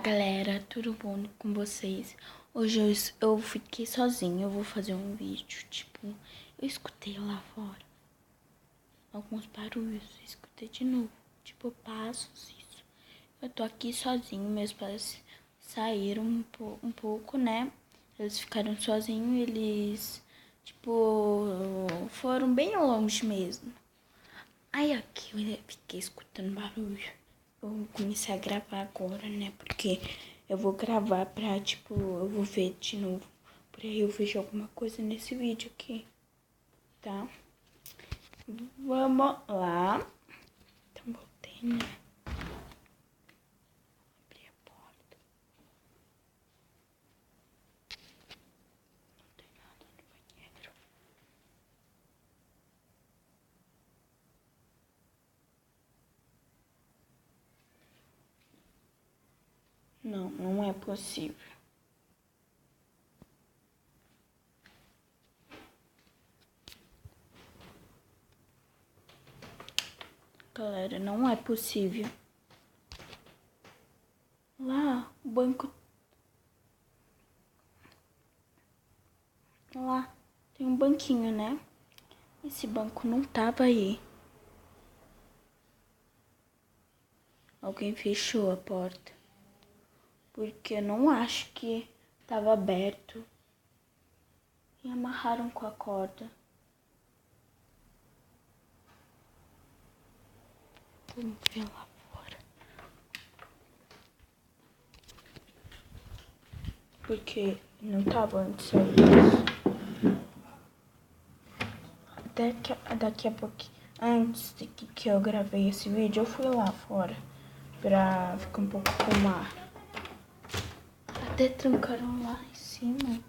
galera, tudo bom com vocês? Hoje eu fiquei sozinha, eu vou fazer um vídeo, tipo, eu escutei lá fora alguns barulhos, escutei de novo, tipo, passos, isso. Eu tô aqui sozinho, meus pais saíram um pouco, né? Eles ficaram sozinhos, eles, tipo, foram bem longe mesmo. Aí aqui eu fiquei escutando barulho. Eu comecei a gravar agora, né? Porque eu vou gravar pra, tipo, eu vou ver de novo. Por aí eu vejo alguma coisa nesse vídeo aqui, tá? Vamos lá. Então, voltei, né? Abri a porta. Não tem nada no banheiro. Não, não é possível. Galera, não é possível. Lá, o banco. Lá, tem um banquinho, né? Esse banco não tava aí. Alguém fechou a porta. Porque eu não acho que tava aberto. E amarraram com a corda. Vamos ver lá fora. Porque não tava antes aí. Até que daqui a pouquinho, antes de que eu gravei esse vídeo, eu fui lá fora pra ficar um pouco com o mar. Até trancaram lá em cima.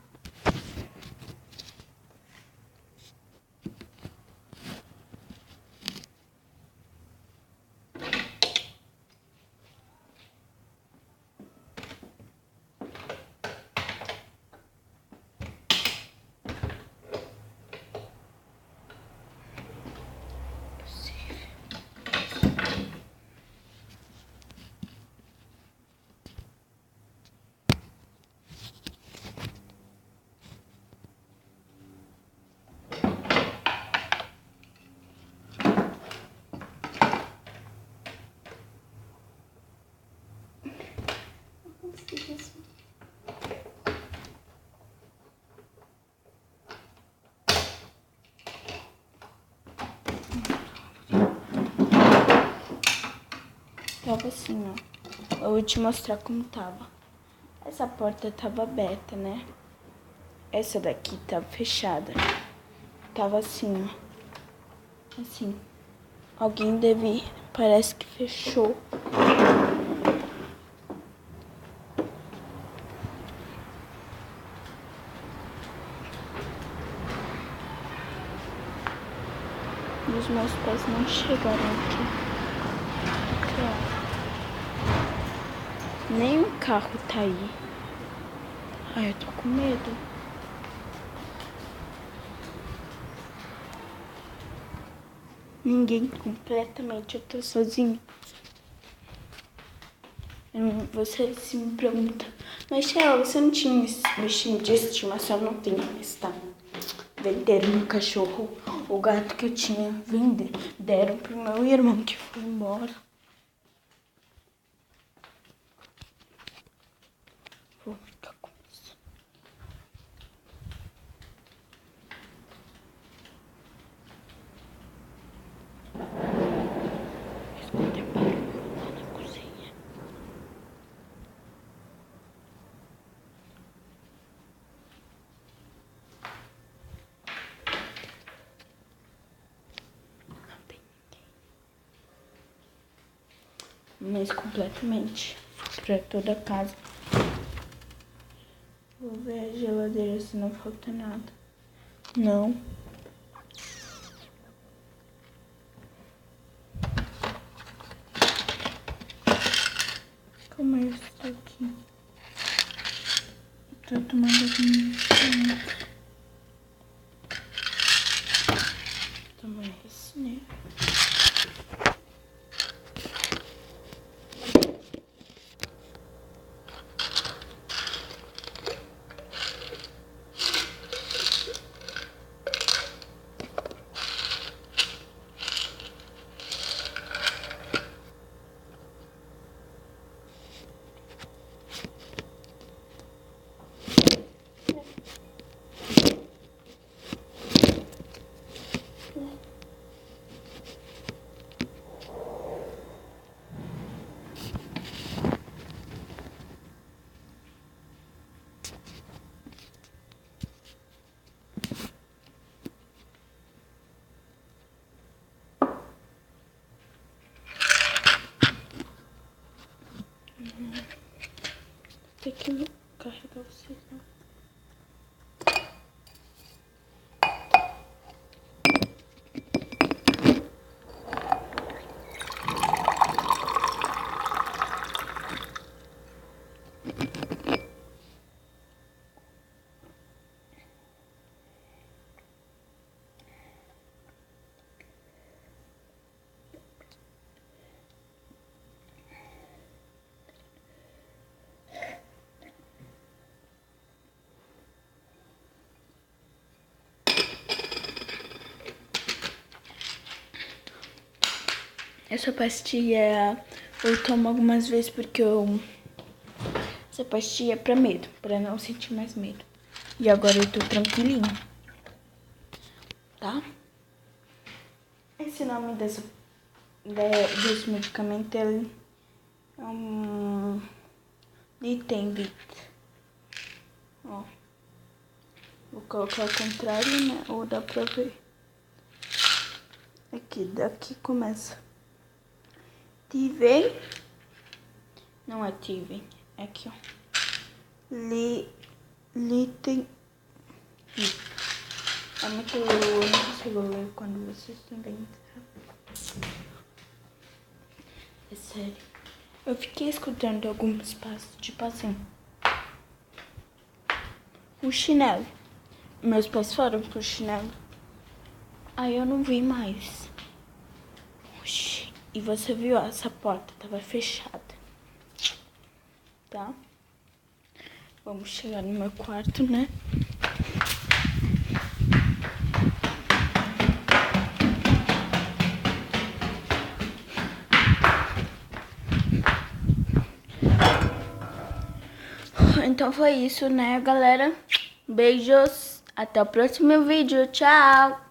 Tava assim, ó. Eu vou te mostrar como tava. Essa porta tava aberta, né? Essa daqui tava fechada. Tava assim, ó. Assim. Alguém deve... Parece que fechou. E os meus pais não chegaram aqui. Nem um carro tá aí. Ai, eu tô com medo. Ninguém completamente, eu tô sozinho. Você se me pergunta, mas Sheila, você não tinha bichinho de estimação? Não tenho mais, tá? Venderam meu cachorro, o gato que eu tinha, deram pro meu irmão que foi embora. Vou ficar com isso. Escutei barulho lá na cozinha. Não tem ninguém. Mas completamente pra toda a casa. Vou ver a geladeira se não falta nada. Não. Como é isso aqui? Tô tomando medicamento. Tomar esse, né? Tem que carregar vocês, né? Essa pastilha eu tomo algumas vezes porque essa pastilha é pra medo, pra não sentir mais medo. E agora eu tô tranquilinha, tá? Esse nome desse medicamento é Litemvit. Ó, vou colocar ao contrário, né? Ou dá pra ver. Aqui, daqui começa. Tivem. Não é Tivem. É aqui, ó. Litemvit. É muito... Eu não consigo ler quando vocês também. É sério. Eu fiquei escutando alguns passos, tipo assim. O chinelo. Meus pais foram pro chinelo. Aí eu não vi mais. Oxi. E você viu, essa porta tava fechada. Tá? Vamos chegar no meu quarto, né? Então foi isso, né, galera? Beijos. Até o próximo vídeo. Tchau!